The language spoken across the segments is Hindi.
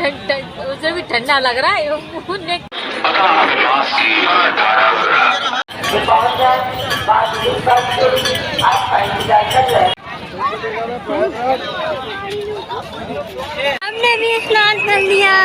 उसे भी ठंडा लग रहा है उन्हें। हमने भी स्नान कर लिया।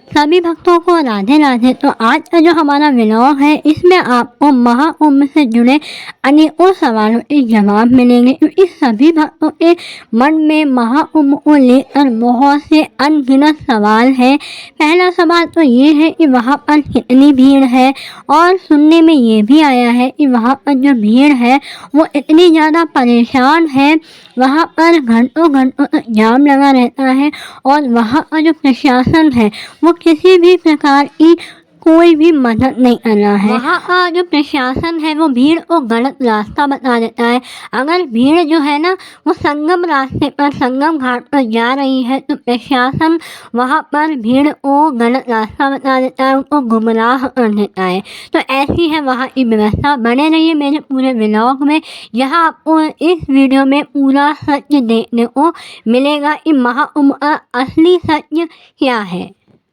सभी भक्तों को राधे राधे। तो आज का जो हमारा व्लॉग है इसमें आपको महाकुंभ से जुड़े अनेकों सवालों के जवाब मिलेंगे, क्योंकि सभी भक्तों के मन में महाकुंभ को लेकर बहुत से अनगिनत सवाल हैं। पहला सवाल तो ये है कि वहाँ पर कितनी भीड़ है, और सुनने में ये भी आया है कि वहाँ पर जो भीड़ है वो इतनी ज़्यादा परेशान है, वहाँ पर घंटों घंटों तक जाम लगा रहता है, और वहाँ का जो प्रशासन है वो किसी भी प्रकार की कोई भी मदद नहीं कर रहा है। वहाँ का जो प्रशासन है वो भीड़ को गलत रास्ता बता देता है। अगर भीड़ जो है ना वो संगम रास्ते पर, संगम घाट पर जा रही है, तो प्रशासन वहाँ पर भीड़ को गलत रास्ता बता देता है, उनको गुमराह कर देता है। तो ऐसी है वहाँ की व्यवस्था। बने रहिए मेरे पूरे व्लॉग में, यहाँ आपको इस वीडियो में पूरा सत्य देखने को मिलेगा कि महाकुंभ का असली सत्य क्या है।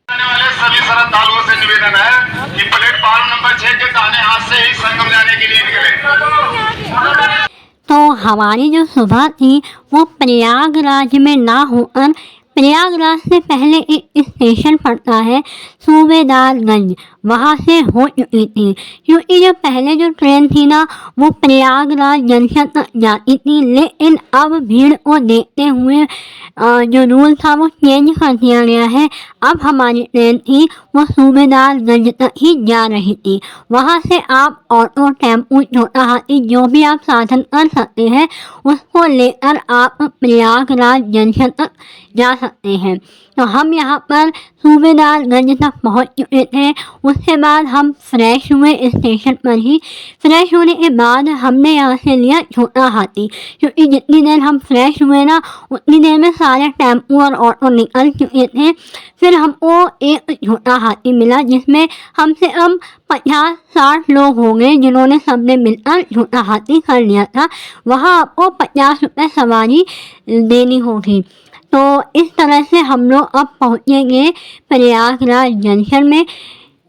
आने वाले सभी श्रद्धालुओं से निवेदन है कि प्लेटफॉर्म नंबर 6 के दाहिने हाथ से ही संगम जाने के लिए निकले। तो हमारी जो सुबह थी वो प्रयागराज में ना होकर प्रयागराज से पहले एक स्टेशन पड़ता है सूबेदारगंज, वहाँ से हो चुकी थी, क्योंकि जो पहले जो ट्रेन थी ना वो प्रयागराज जंक्शन तक जाती थी। लेकिन अब भीड़ को देखते हुए जो रूल था वो चेंज कर दिया गया है। अब हमारी ट्रेन थी वो सूबेदारगंज तक ही जा रही थी। वहाँ से आप ऑटो, टेम्पो, छोटा हाथी जो भी आप साधन कर सकते हैं उसको लेकर आप प्रयागराज जंक्शन तक जा सकते हैं। तो हम यहाँ पर सूबेदारगंज तक पहुँच चुके थे। उसके बाद हम फ्रेश हुए स्टेशन पर ही। फ्रेश होने के बाद हमने यहाँ से लिया छोटा हाथी, क्योंकि जितनी देर हम फ्रेश हुए ना उतनी देर में सारे टेम्पो और ऑटो निकल चुके थे। फिर हमको एक छोटा हाथी मिला जिसमें हम से हम 50-60 लोग हो गए जिन्होंने सबने मिलकर छोटा हाथी कर लिया था। वहाँ आपको 50 रुपये सवारी देनी होगी। तो इस तरह से हम लोग अब पहुँचेंगे प्रयागराज जंक्शन में।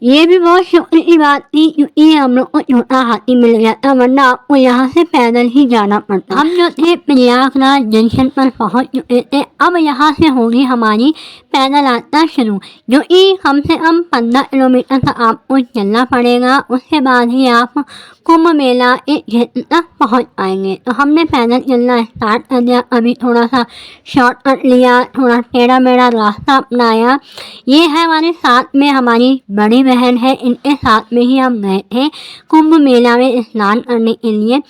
ये भी बहुत शुक्र की बात थी क्योंकि हम लोग को छोटा हाथी मिल गया था, वरना आपको यहाँ से पैदल ही जाना पड़ता। हम जो थे प्रयागराज जंक्शन पर पहुँच चुके थे। अब यहाँ से होगी हमारी पैदल यात्रा शुरू, जो कि कम से कम 15 किलोमीटर तक आपको चलना पड़ेगा। उसके बाद ही आप कुंभ मेला एक क्षेत्र तक पहुँच पाएंगे। तो हमने पैदल चलना स्टार्ट कर दिया। अभी थोड़ा सा शॉर्टकट लिया, थोड़ा टेढ़ा मेढ़ा रास्ता अपनाया। ये है हमारे साथ में हमारी बड़ी बहन है, इनके साथ में ही हम गए थे कुंभ मेला में स्नान करने के लिए।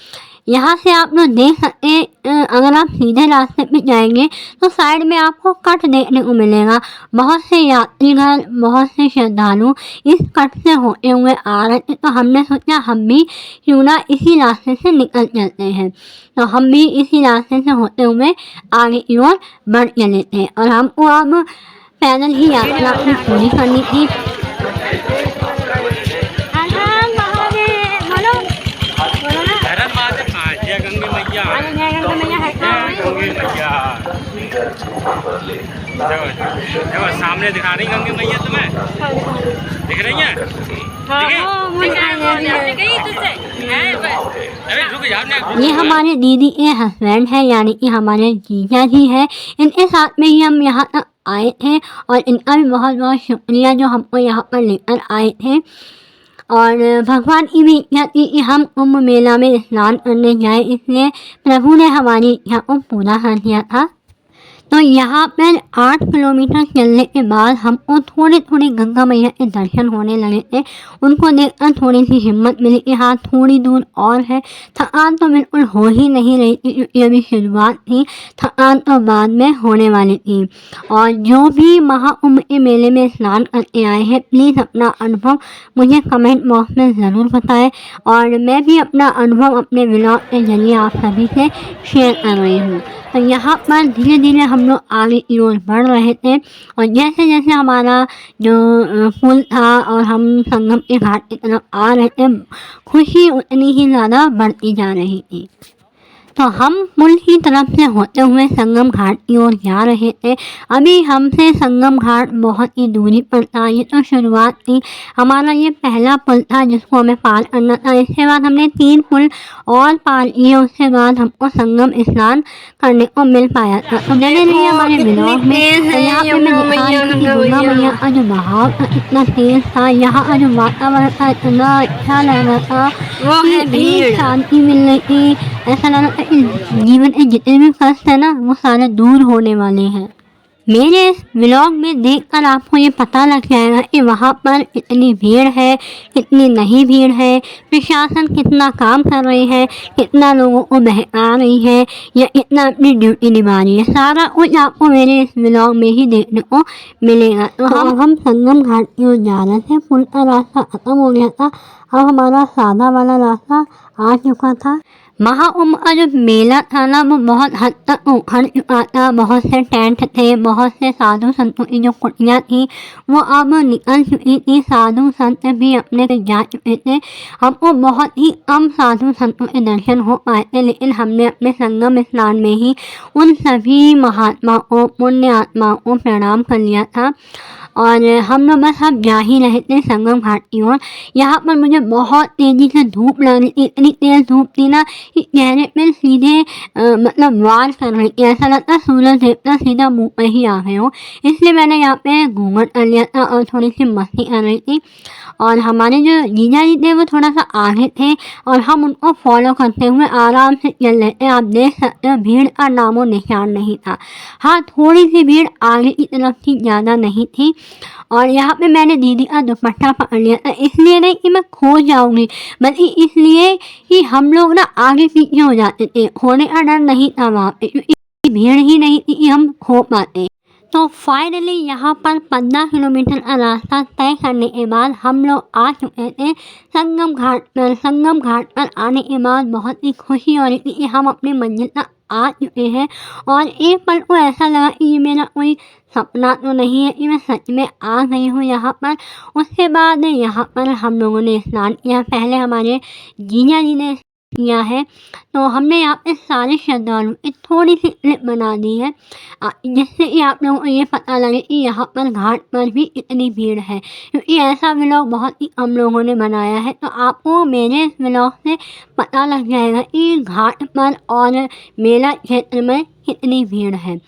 यहाँ से आप लोग देख सकते हैं, अगर आप सीधे रास्ते पे जाएंगे तो साइड में आपको कट देखने को मिलेगा। बहुत से यात्रीगण, बहुत से श्रद्धालु इस कट से होते हुए आ रहे थे। तो हमने सोचा हम भी क्यों ना इसी रास्ते से निकल चलते हैं। तो हम भी इसी रास्ते से होते हुए आगे की ओर बढ़ चले थे, और हमको अब पैदल ही यात्रा अपनी पूरी करनी थी। देखो सामने दिखा रही गंगे मैया तुम्हें, दिख रही है? ये हमारे दीदी के हस्बैंड है, यानी कि हमारे जीजा जी है। इनके साथ में ही हम यहाँ तक आए थे, और इनका भी बहुत बहुत शुक्रिया जो हमको यहाँ पर लेकर आए थे। और भगवान की भी इच्छा थी कि हम कुंभ मेला में स्नान करने जाए, इसलिए प्रभु ने हमारी इच्छा को पूरा कर दिया था। तो यहाँ पर 8 किलोमीटर चलने के बाद हमको थोड़ी थोड़ी गंगा मैया के दर्शन होने लगे थे। उनको देखकर थोड़ी सी हिम्मत मिली कि हाँ थोड़ी दूर और है। थकान तो बिल्कुल हो ही नहीं रही थी क्योंकि अभी शुरुआत थी, थकान तो बाद में होने वाली थी। और जो भी महाकुंभ के मेले में स्नान करके आए हैं प्लीज़ अपना अनुभव मुझे कमेंट बॉक्स में ज़रूर बताएं, और मैं भी अपना अनुभव अपने व्लॉग के जरिए आप सभी से शेयर कर रही हूँ। तो यहाँ पर धीरे धीरे हम लोग आगे की ओर बढ़ रहे थे, और जैसे जैसे हमारा जो पुल था और हम संगम के घाट की तरफ आ रहे थे, खुशी उतनी ही ज़्यादा बढ़ती जा रही थी। तो हम पुल की तरफ से होते हुए संगम घाट की ओर जा रहे थे। अभी हमसे संगम घाट बहुत ही दूरी पर था। ये तो शुरुआत थी, हमारा ये पहला पुल था जिसको हमें पार करना था। इसके बाद हमने 3 पुल और पार किए, उसके बाद हमको संगम स्नान करने को मिल पाया था। तो मैंने लिए हमारे ब्लॉग में यहाँ पे मैं दिखा रही थी कि गंगा मैया का जो बहाव था इतना तेज था, यहाँ का जो वातावरण था इतना अच्छा लग रहा था, शांति मिल रही थी। ऐसा लग रहा था कि जीवन के जितने भी कष्ट है ना वो सारे दूर होने वाले हैं। मेरे व्लॉग में देखकर आपको ये पता लग जाएगा कि वहाँ पर कितनी भीड़ है, कितनी नहीं भीड़ है, प्रशासन कितना काम कर रही है, कितना लोगों को बहका रही है या कितना अपनी ड्यूटी निभा रही है। सारा कुछ आपको मेरे इस व्लॉग में ही देखने को मिलेगा। तो हम संगम घाट की ओर जा रहे थे, पुल का रास्ता खत्म हो गया था, अब हमारा सादा वाला रास्ता आ चुका था। महाकुंभ का जो मेला था ना वो बहुत हद तक उखड़ चुका था। बहुत से टेंट थे, बहुत से साधु संतों की जो कुटियाँ थी वो अब निकल चुकी थी। साधु संत भी अपने से जा चुके थे। हमको बहुत ही कम साधु संतों के दर्शन हो पाए थे, लेकिन हमने अपने संगम स्नान में ही उन सभी महात्माओं को, पुण्य आत्माओं को प्रणाम कर लिया था और हम लोग बस अब जा ही रहे थे संगम घाट की ओर। यहाँ पर मुझे बहुत तेज़ी से धूप लग रही थी, इतनी तेज़ धूप थी ना कि चेहरे पे सीधे मतलब वार कर रही थी। ऐसा लगता सूरज देवता सीधा मुँह पर ही आ गए हो। इसलिए मैंने यहाँ पे घूंघट कर लिया था और थोड़ी सी मस्ती कर रही थी। और हमारे जो जीजा जी थे वो थोड़ा सा आगे थे और हम उनको फॉलो करते हुए आराम से चल रहे थे। आप देख सकते हो भीड़ का नामो निशान नहीं था। हाँ, थोड़ी सी भीड़ आगे की तरफ थी, ज़्यादा नहीं थी। और यहाँ पे मैंने दीदी का दुपट्टा पकड़ लिया था, इसलिए नहीं कि मैं खो जाऊँगी, बल्कि इसलिए कि हम लोग ना आगे पीछे हो जाते थे। खोने का डर नहीं था वहाँ पे, क्योंकि भीड़ ही नहीं थी कि हम खो पाते। तो फाइनली यहाँ पर 15 किलोमीटर का रास्ता तय करने के बाद हम लोग आ चुके थे संगम घाट पर। संगम घाट पर आने के बाद बहुत ही खुशी हो रही थी कि हम अपनी मंजिल तक आ चुके हैं। और एक पल को ऐसा लगा कि ये मेरा कोई सपना तो नहीं है कि मैं सच में आ गई हूँ यहाँ पर। उसके बाद यहाँ पर हम लोगों ने स्नान किया। पहले हमारे जीजा जी ने किया है, तो हमने यहाँ पे सारे श्रद्धालु एक थोड़ी सी क्लिप बना दी है जिससे कि आप लोगों को ये पता लगे कि यहाँ पर घाट पर भी इतनी भीड़ है, क्योंकि ऐसा व्लॉग बहुत ही कम लोगों ने बनाया है। तो आपको मेरे व्लॉग से पता लग जाएगा कि घाट पर और मेला क्षेत्र में कितनी भीड़ है।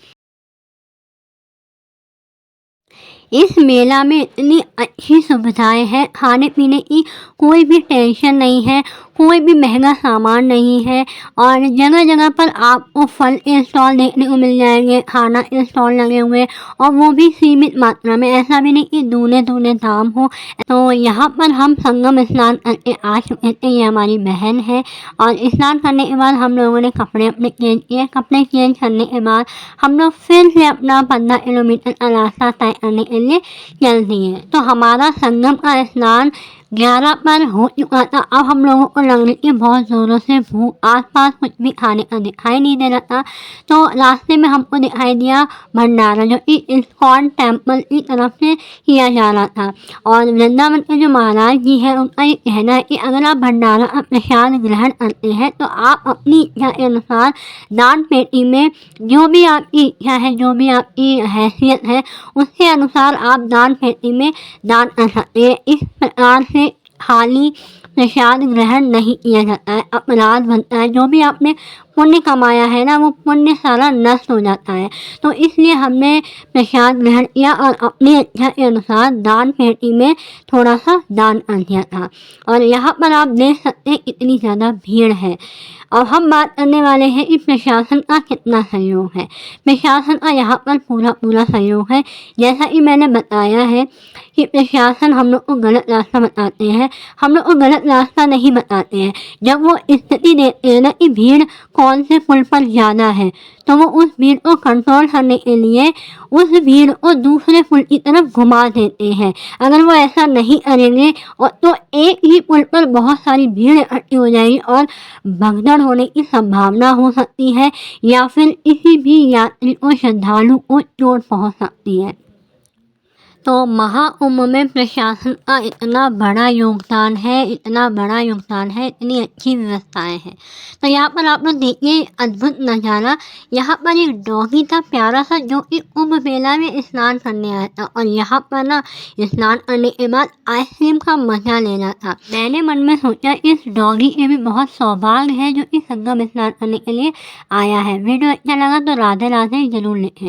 इस मेला में इतनी अच्छी सुविधाएं हैं, खाने पीने की कोई भी टेंशन नहीं है, कोई भी महंगा सामान नहीं है और जगह जगह पर आपको फल के स्टॉल देखने को मिल जाएंगे, खाना के स्टॉल लगे हुए और वो भी सीमित मात्रा में। ऐसा भी नहीं कि दूने दूने दाम हो। तो यहाँ पर हम संगम स्नान करके आ चुके थे। ये हमारी बहन है और स्नान करने के बाद हम लोगों ने कपड़े अपने चेंज किए। कपड़े चेंज करने के बाद हम लोग फिर से अपना 15 किलोमीटर का रास्ता तय करने के लिए चल दिए। तो हमारा संगम का स्नान 11 पर हो चुका था। अब हम लोगों को लग रही थी बहुत ज़ोरों से भूख, आसपास कुछ भी खाने का दिखाई नहीं दे रहा था। तो रास्ते में हमको दिखाई दिया भंडारा, जो कि इस्कॉन टेम्पल की तरफ से किया जा रहा था। और वृंदावन के जो महाराज जी हैं उनका ये कहना है कि अगर आप भंडारा का प्रसाद ग्रहण करते हैं तो आप अपनी इच्छा के अनुसार दान पेटी में जो भी आपकी इच्छा है, जो भी आपकी हैसियत है, उसके अनुसार आप दान पेटी में दान कर सकते हैं। इस प्रकार से खाली प्रसाद ग्रहण नहीं किया जाता है, अपराध बनता है। जो भी आपने पुण्य कमाया है ना वो पुण्य सारा नष्ट हो जाता है। तो इसलिए हमने प्रसाद ग्रहण किया और अपनी इच्छा के अनुसार दान पेटी में थोड़ा सा दान कर दिया था। और यहाँ पर आप देख सकते हैं इतनी ज़्यादा भीड़ है। और हम बात करने वाले हैं कि प्रशासन का कितना सहयोग है। प्रशासन का यहाँ पर पूरा सहयोग है। जैसा कि मैंने बताया है कि प्रशासन हम लोग को गलत रास्ता बताते हैं, हम लोग को गलत रास्ता नहीं बताते हैं। जब वो स्थिति देते हैं ना कि भीड़ कौन से पुल पर ज़्यादा है, तो वो उस भीड़ को कंट्रोल करने के लिए उस भीड़ को दूसरे पुल की तरफ घुमा देते हैं। अगर वो ऐसा नहीं करेंगे और तो एक ही पुल पर बहुत सारी भीड़ इकट्ठी हो जाएगी और भगदड़ होने की संभावना हो सकती है या फिर किसी भी यात्री को, श्रद्धालु को चोट पहुंच सकती है। तो महाकुंभ में प्रशासन का इतना बड़ा योगदान है, इतनी अच्छी व्यवस्थाएं हैं। तो यहाँ पर आप लोग देखिए अद्भुत नज़ारा। यहाँ पर एक डॉगी था प्यारा सा, जो कि कुंभ मेला में स्नान करने आया था और यहाँ पर ना स्नान करने के बाद आइसक्रीम का मजा लेना था। मैंने मन में सोचा इस डॉगी के भी बहुत सौभाग्य है जो कि संगम स्नान करने के लिए आया है। वीडियो अच्छा लगा तो राधे राधे जरूर लिखें।